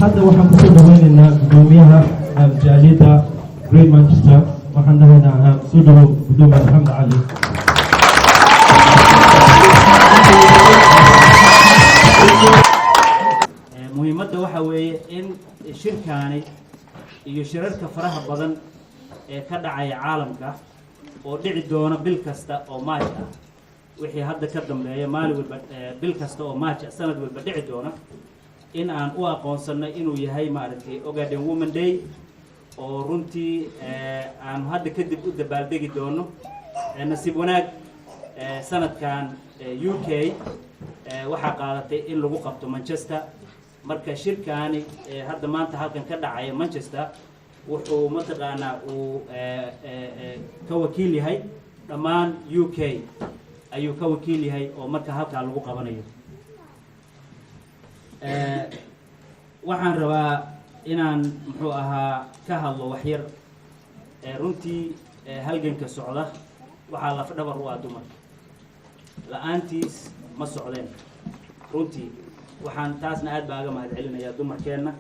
hadda waxaan kusoo dhaweynaynaa gudoomiyaha jaaliyadda Great Manchester waxaan dhahaynaa soo dhawow gudoomiye Maxamed Cali. muhiimadda waxa weeye in shirkaani iyo shirarka faraha badan ee ka dhacaya caalamka oo dhici doona bil kasta oo March ah wixii hadda ka dambeeya maalin walba bil kasta oo March sanad walba dhici doona in aan u aqoonsanay inuu yahay maaragtay Ogaden Women Day oo runtii aan hadda kadib u dabaaldegi doono nasiib wanaag sanadkan UK waxa qaadatay in lagu qabto Manchester marka shirkaani hadda maanta halkan ka dhacay Manchester wuxuu mataqaanaa uu ka wakiil yahay dhammaan UK ayuu ka wakiil yahay oo marka halka lagu qabanayo waxaan rabaa inaan muxuu ahaa ka hadlo wax yar runtii halganka socda waxa la fadhabar u ah dumarka la'aantiis ma socdeen runtii waxaan taasna aad baaga mahad celinayaa dumarkeena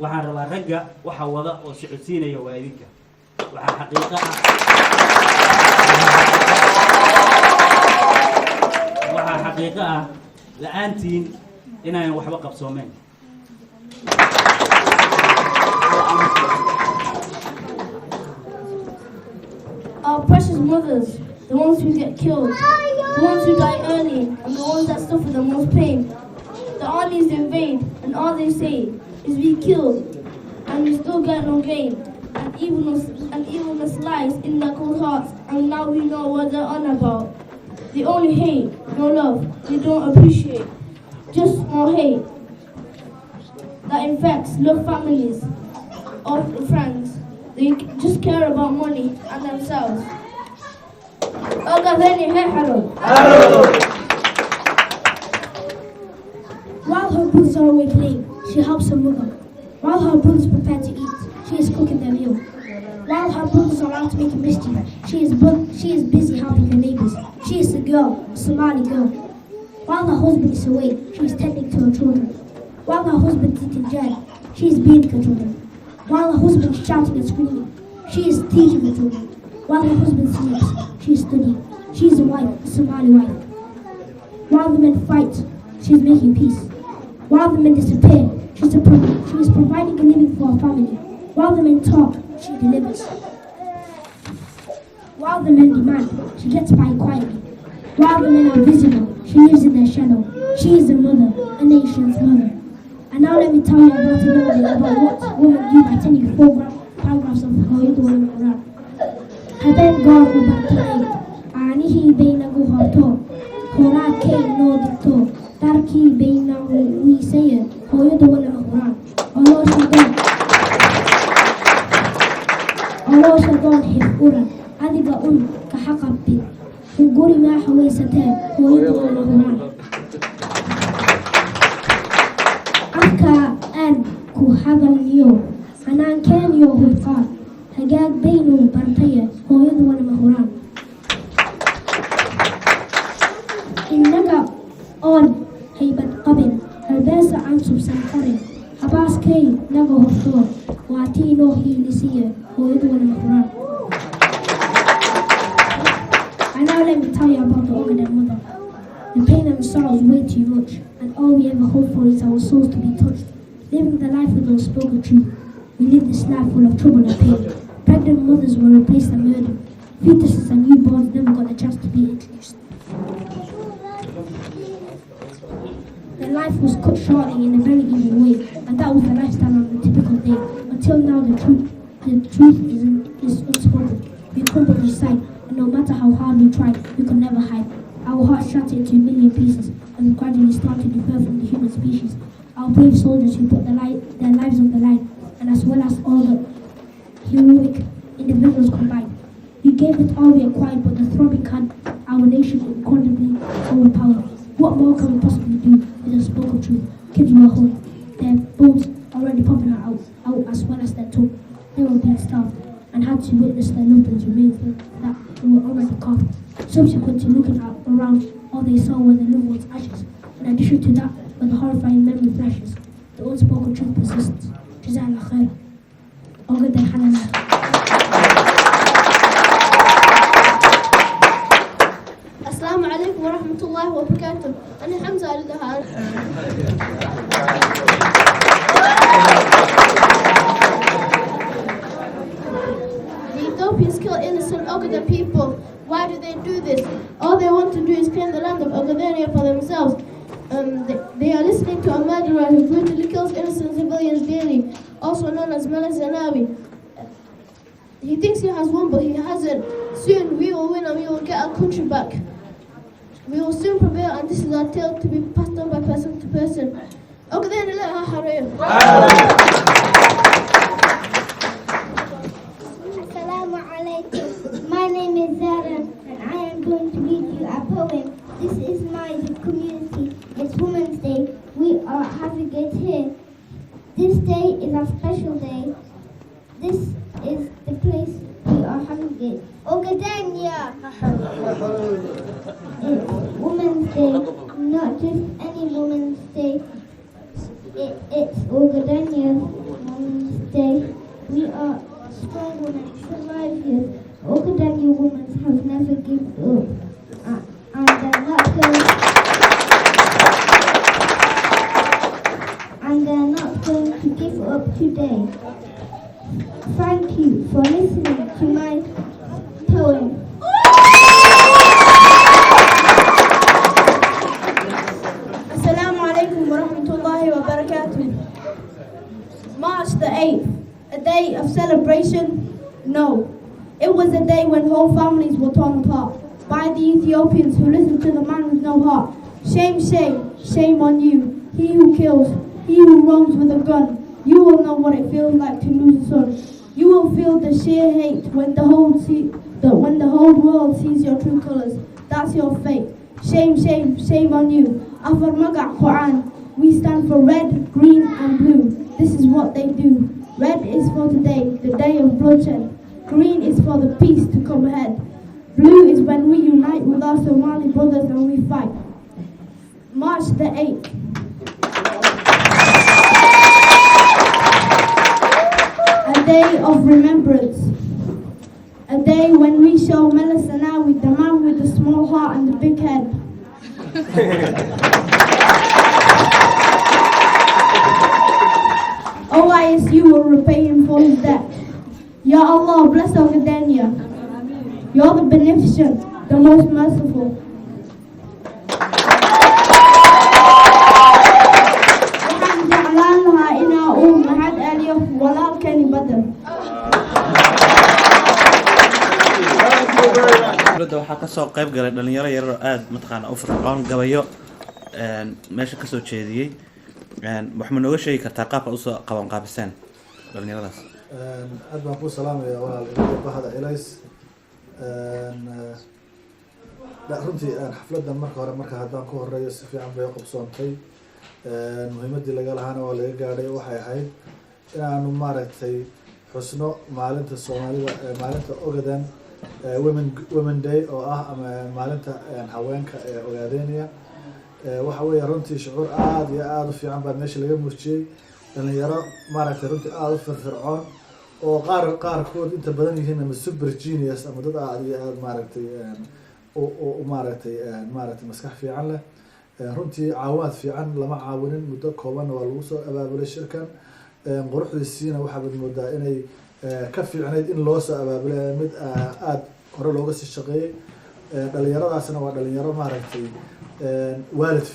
waxaan rabaa ragga waxa wada oo socodsiinaya waa idinka waxa xaqiiqo ah waxa xaqiiqo ah la'aantiin inaan waxba qabsoomeen Our precious mothers, the ones who get killed, the ones who die early, and the ones that suffer the most pain. The armies invade, and all they say is we killed, and we still get no gain. And evilness lies in their cold hearts, and now we know what they're on about. They only hate, no love, they don't appreciate, just more hate. That infects love families or friends. They just care about money and themselves. While her brothers are away playing, she helps her mother. While her brothers prepare to eat, she is cooking their meal. While her brothers are out making mischief, she is busy helping her neighbors. She is a girl, a Somali girl. While her husband is away, she is tending to her children. While her husband is in jail, she is beating her children. While her husband is shouting and screaming, she is teaching her children. While her husband sleeps, she is studying. She is a wife, a Somali wife. While the men fight, she is making peace. While the men disappear, she is providing a living for her family. While the men talk, she delivers. While the men demand, she gets by quietly. While the men are visible, she lives in their shadow. She is a mother, a nation's mother. And now let me tell you about what women do by attending 4 paragraphs of Hoyod Women Quran. Habeen goor u batay, aanihii bayna gu horto, horaadkay noo digto, darkii bayna wiisaya, Hoyod Women Quran. Oloosha doon xif uran, adiga ka xaqabtid, guri maa xawaysatee, Hoyod Women Quran. Afka ku hadalniyo, hanaankeenyo hulqaad, hagaag baynu bartaya, Hoyod Women Quran. Innaga oon haybad qabin, albeesa aan subsan karin, habaaskay naga hortood, waa tii noo hiilisiya, Hoyod Women Quran. And now let me tell you about the Ogaden mother. The pain and the sorrow is way too much, and all we ever hope for is our souls to be touched. Living the life with unspoken truth, we live this life full of trouble and pain. Pregnant mothers were replaced and murdered. Fetuses and newborns never got a chance to be introduced. Their life was cut short in a very evil way, and that was the lifestyle on a typical day. Until now, the truth is unspoken. We crumble inside, and no matter how hard we try, we can never hide. Our hearts shattered into a million pieces, and we gradually started to differ from the human species. Our brave soldiers who put their lives on the line, and as well as all the heroic individuals combined. We gave it all we acquired, but the throbbing had our nation incredibly overpowered. What more can we possibly do with a truth gives you a hope. Their bones already pumping out as well as their tongue. They were being starved and had to witness their loved ones remains that were already carved. Subsequent to looking around, all they saw were their loved ones' ashes. In addition to that, were the horrifying memory flashes. The unspoken truth persists. Jazakallah khair. Ogaden Hanana. Assalamu alaikum wa rahmatullahi wa barakatuh. أنا حمزة الدهان. The Ethiopians kill innocent Ogaden people. Why do they do this? All they want to do is claim the land of Ogadenia for themselves. They are listening to a murderer who brutally kills innocent civilians daily, also known as Meles Zenawi. He thinks he has won, but he hasn't. Soon we will win and we will get our country back. We will soon prevail, and this is our tale to be passed on by person to person. Ogadenia leha hareem. Assalamu alaikum. My name is Zara and I am going to read you a poem. This is my community. It's Women's Day. We are having it here. This day is a special day. This is the place we are having it. Ogadenia! It's Women's Day, not just any Women's Day. It's Ogadenia's Women's Day. We are strong women, survivors. Ogadenia women have never given up. And they're not going to give up today. Thank you for listening to my poem. Assalamu alaikum wa rahmatullahi wa barakatuh. March the 8th, a day of celebration? No. It was a day when whole families were torn apart by the Ethiopians who listened to the man with no heart. Shame, shame, shame on you. He who kills, he who roams with a gun. You will know what it feels like to lose a son. You will feel the sheer hate when the whole world sees your true colors. That's your fate. Shame, shame, shame on you. Afar Maga Quran. We stand for red, green and blue. This is what they do. Red is for today, the day of bloodshed. Green is for the peace to come ahead. Blue is when we unite with our Somali brothers and we fight. March the 8th. A day of remembrance. A day when we show Meles Zenawi, the man with the small heart and the big head. OISU will repay him for his debt. Ya Allah, bless Ogadenia. You're the beneficent, the most merciful. waxaa kasoo qayb galay dhalinyaro yaroo aad mataqaana u firfircoon gabayo meesha kasoo jeediyey waxma nooga sheegi kartaa qaabka usoo qaban qaabiseen dhalinyaradaas aad baan ku salaamaya walaal ilaa bahada ilays runtii xafladan marka hore marka haddaan ku horeeyo si fiican bay qabsoontay muhiimadii laga lahaana waa laga gaadhay waxay ahayd inaanu maaragtay xusno maalinta Soomaalida maalinta Ogaden Women Day oo ah ama maalinta haweenka ee Ogaadeniya waxa weeye runtii shucuur aad iyo aad u fiican baa meesha laga muujiyay dhalinyaro maaragtay runtii aad u firfircoon oo qaarkood inta badan yihiin ama super genius ama dad aad iyo aad maaragtay maaragtay maskax fiican leh runtii caawimaad fiican lama caawinin muddo kooban waa lagu soo abaabulay shirkan quruxdiisiina waxaad moodaa inay ka fiicnayd in loo soo abaabulay mid aad hore looga sii shaqeeyay dhalinyaradaasna waa dhalinyaro maaragtay waalid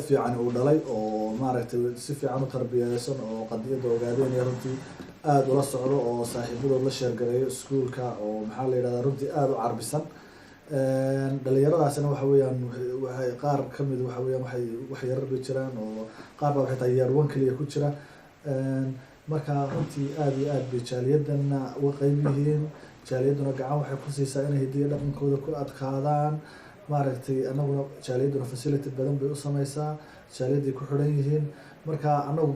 fiican uu dhalay oo maaragtay si fiican u tarbiyeysan oo qadiyada Ogaadeniya runtii aad ula socdo oo saaxiibadood la sheergareeyo iskuulka oo maxaa la yiraahdaa runtii aad u carbisan dhalinyaradaasna waxa weeyaan waxay qaar kamid waxa weeyaan wax yar bay jiraan oo qaar baa xitaa yar wan kaliya ku jira marka runtii aad iyo aad bay jaaliyadana uga qayb yihiin jaaliyaduna gacan waxay ku siisaa inay hidiyo dhaqankooda ku adkaadaan maaragtay anaguna jaaliyaduna facility badan bay u sameysaa, jaaliyaday ku xidhan yihiin. marka anagu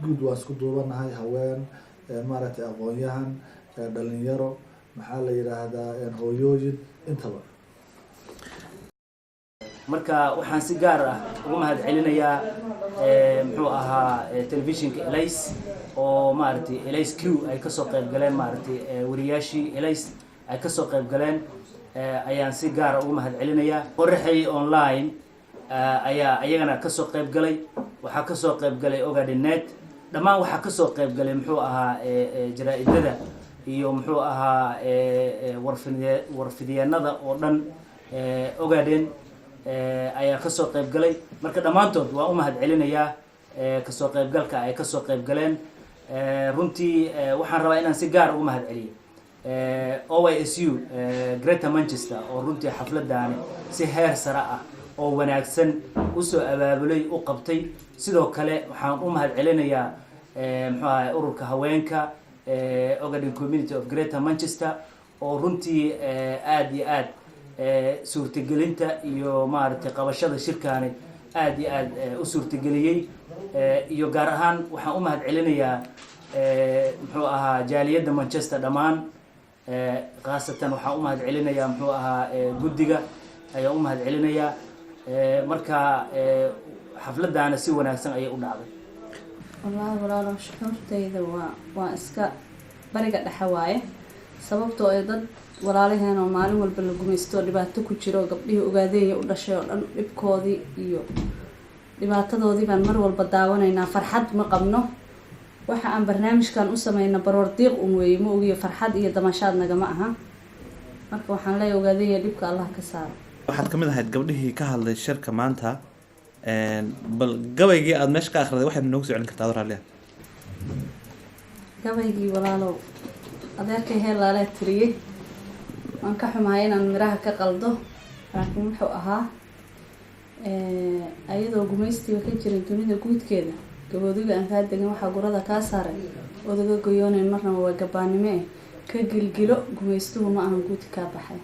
guud waan isku duubanahay, haween maaragtay aqoon-yahan, dhalinyaro, maxaa la yidhaahdaa hooyooyin intaba. marka waxaan si gaar ah ugu mahad celinayaa muxuu ahaa telefishinka Elays oo maaragtay Elays Q ay ka soo qayb galeen, maaragtay wariyaashii Elays ay ka soo qayb galeen ayaan si gaar ah ugu mahad celinayaa. Qorraxay online ayaa ayagana ka soo qayb galay, waxaa ka soo qayb galay Ogaden Net, dhammaan waxaa ka soo qayb galay muxuu ahaa jaraa'idada iyo muxuu ahaa warfidyeennada oo dhan Ogaden ayaa ka soo qayb galay. marka dhammaantood waan u mahad celinayaa ka soo qaybgalka ay ka soo qayb galeen. runtii waxaan rabaa inaan si gaar ugu mahad celiyo OYSU Greater Manchester oo runtii xafladdaani si heer sare ah oo wanaagsan u soo abaabulay u qabtay. sidoo kale waxaan u mahad celinayaa muxuu ahaa ururka haweenka Ogaden Community of Greater Manchester oo runtii aad iyo aad suurtagelinta iyo maaragtay qabashada shirkaani aad iyo aad u suurtageliyey. iyo gaar ahaan waxaan u mahad celinayaa muxuu ahaa jaaliyadda Manchester dhammaan, khaasatan waxaan u mahad celinayaa muxuu ahaa guddiga ayaan u mahad celinayaa. marka xafladdaana si wanaagsan ayay u dhacday. wallaahi walaalo shucuurtayda waa iska bariga dhexe waaye, sababtoo ay dad walaalaheen oo maalin walba la gumaysto dhibaato ku jiro, gabdhihii ogaadeenya u dhashay oo dhan dhibkoodii iyo dhibaatadoodii baan mar walba daawanaynaa. farxad ma qabno, waxa aan barnaamijkan u samayna baroor diiq un weeye, ma ogiyo farxad iyo damashaad nagama aha. marka waxaan leeyahay ogaadeenya dhibka Allah ka saaro. waxaad ka mid ahayd gabdhihii ka hadlay shirka maanta, bal gabaygii aad meesha ka akhriday waxaad noogu soo celin kartaa walaaliya? gabaygii walaalow adeerkay heelaalee tiriyey, waan ka xumahay inaan miraha ka qaldo, laakiin wuxuu ahaa ayadoo gumaystiga ka jirin dunida guudkeeda, gaboodiga aan kaa degan waxaa gurada kaa saaray, odaga goyoonayn marnaba waa gabaanimo ka gilgilo, gumaystuhu ma ahan guud kaa baxay.